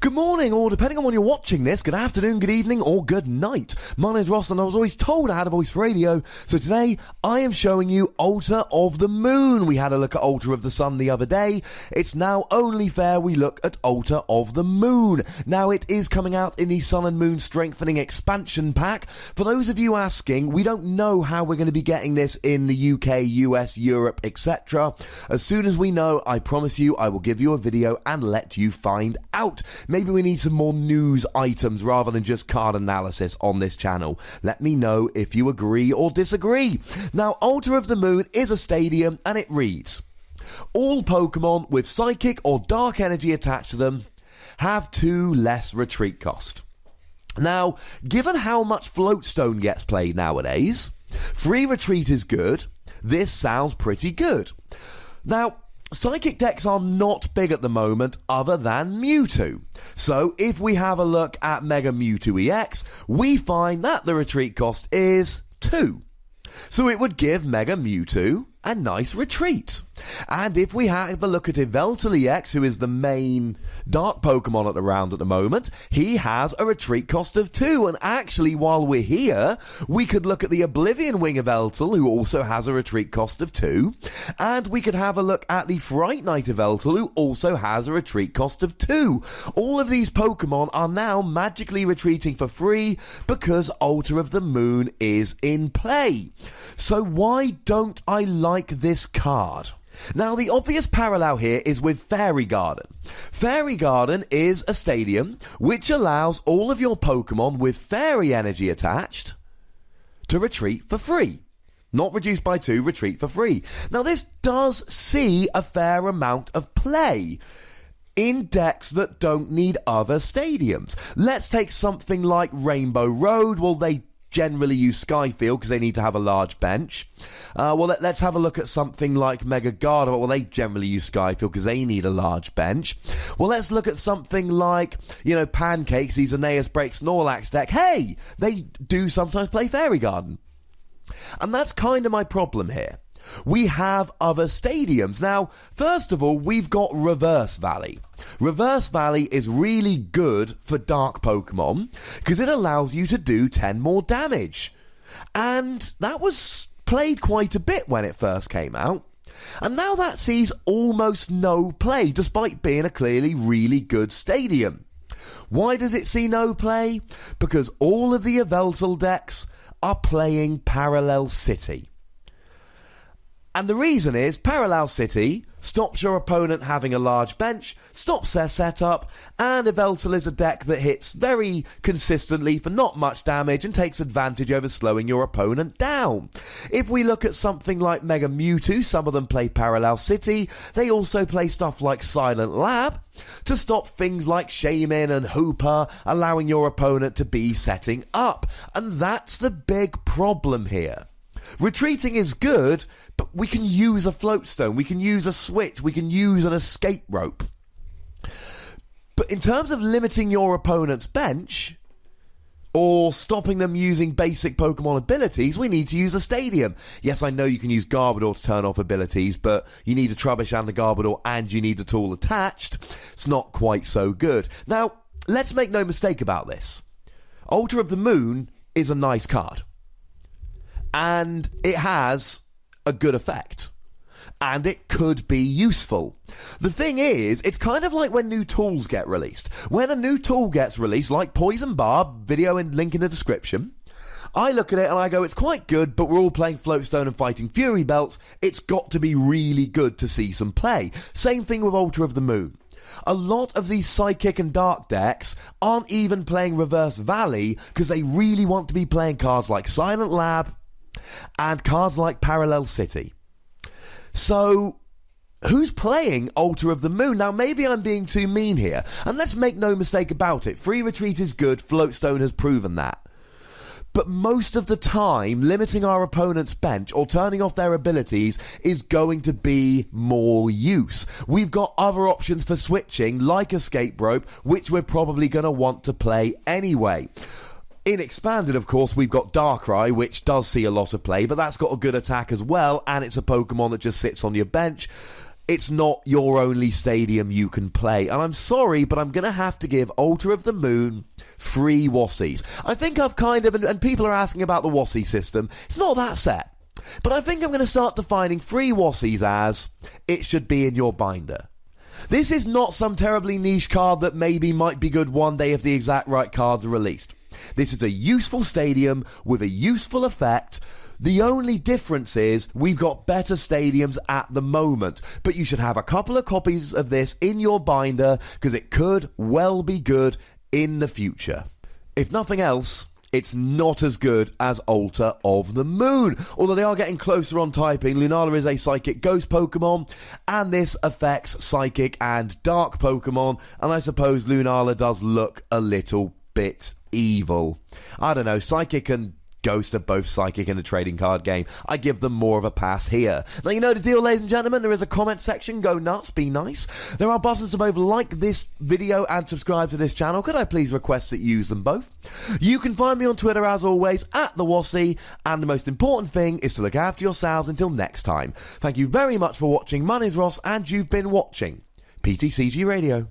Good morning, or depending on when you're watching this, good afternoon, good evening, or good night. My name's Ross, and I was always told I had a voice for radio, so today I am showing you Altar of the Moon. We had a look at Altar of the Sun the other day. It's now only fair we look at Altar of the Moon. Now, it is coming out in the Sun and Moon Strengthening Expansion Pack. For those of you asking, we don't know how we're going to be getting this in the UK, US, Europe, etc. As soon as we know, I promise you, I will give you a video and let you find out. Maybe we need some more news items rather than just card analysis on this channel. Let me know if you agree or disagree. Now, Altar of the Moon is a stadium, and it reads: all Pokemon with Psychic or Dark Energy attached to them have 2 less retreat cost. Now, given how much Floatstone gets played nowadays, free retreat is good. This sounds pretty good. Now, Psychic decks are not big at the moment other than Mewtwo. So if we have a look at Mega Mewtwo EX, we find that the retreat cost is 2. So it would give Mega Mewtwo a nice retreat. And if we have a look at Yveltal EX, who is the main dark Pokemon at the round at the moment, he has a retreat cost of 2. And actually, while we're here, we could look at the Oblivion Wing Yveltal, who also has a retreat cost of 2. And we could have a look at the Fright Knight Yveltal, who also has a retreat cost of 2. All of these Pokemon are now magically retreating for free because Altar of the Moon is in play. So why don't I like this card? Now, the obvious parallel here is with Fairy Garden. Fairy Garden is a stadium which allows all of your Pokemon with fairy energy attached to retreat for free. Not reduced by 2, retreat for free. Now, this does see a fair amount of play in decks that don't need other stadiums. Let's take something like Rainbow Road. Well, they generally use Skyfield because they need to have a large bench. Let's have a look at something like Mega Gardevoir. Well, they generally use Skyfield because they need a large bench. Well, let's look at something like, Pancakes, these Aeneas Break Snorlax deck. Hey, they do sometimes play Fairy Garden. And that's kind of my problem here. We have other stadiums. Now, first of all, we've got Reverse Valley. Reverse Valley is really good for dark Pokemon because it allows you to do 10 more damage. And that was played quite a bit when it first came out. And now that sees almost no play, despite being a clearly really good stadium. Why does it see no play? Because all of the Yveltal decks are playing Parallel City. And the reason is, Parallel City stops your opponent having a large bench, stops their setup, and Yveltal is a deck that hits very consistently for not much damage and takes advantage over slowing your opponent down. If we look at something like Mega Mewtwo, some of them play Parallel City. They also play stuff like Silent Lab to stop things like Shaymin and Hooper, allowing your opponent to be setting up. And that's the big problem here. Retreating is good, but we can use a Floatstone, we can use a Switch, we can use an Escape Rope. But in terms of limiting your opponent's bench, or stopping them using basic Pokemon abilities, we need to use a stadium. Yes, I know you can use Garbodor to turn off abilities, but you need a Trubbish and a Garbodor, and you need a tool attached. It's not quite so good. Now, let's make no mistake about this. Altar of the Moon is a nice card. And it has a good effect. And it could be useful. The thing is, it's kind of like when new tools get released. When a new tool gets released, like Poison Barb, video and link in the description, I look at it and I go, it's quite good, but we're all playing Floatstone and fighting Fury Belts. It's got to be really good to see some play. Same thing with Altar of the Moon. A lot of these Psychic and Dark decks aren't even playing Reverse Valley because they really want to be playing cards like Silent Lab and cards like Parallel City. So, who's playing Altar of the Moon? Now, maybe I'm being too mean here, and let's make no mistake about it. Free retreat is good, Floatstone has proven that. But most of the time, limiting our opponent's bench or turning off their abilities is going to be more use. We've got other options for switching, like Escape Rope, which we're probably going to want to play anyway. In Expanded, of course, we've got Darkrai, which does see a lot of play, but that's got a good attack as well, and it's a Pokemon that just sits on your bench. it's not your only stadium you can play. And I'm sorry, but I'm going to have to give Altar of the Moon free Wassies. I think I've kind of, and people are asking about the Wassie system, it's not that set. But I think I'm going to start defining free Wassies as, it should be in your binder. This is not some terribly niche card that maybe might be good one day if the exact right cards are released. This is a useful stadium with a useful effect. The only difference is we've got better stadiums at the moment, but you should have a couple of copies of this in your binder because it could well be good in the future. If nothing else, it's not as good as Altar of the Moon. Although they are getting closer on typing, Lunala is a Psychic Ghost Pokemon, and this affects Psychic and Dark Pokemon, and I suppose Lunala does look a little bit evil. I don't know, Psychic and Ghost are both Psychic in a trading card game. I give them more of a pass here. Now you know the deal, ladies and gentlemen. There is a comment section. Go nuts, be nice. There are buttons to both like this video and subscribe to this channel. Could I please request that you use them both? You can find me on Twitter as always, @TheWassie. And the most important thing is to look after yourselves until next time. Thank you very much for watching. My name's Ross and you've been watching PTCG Radio.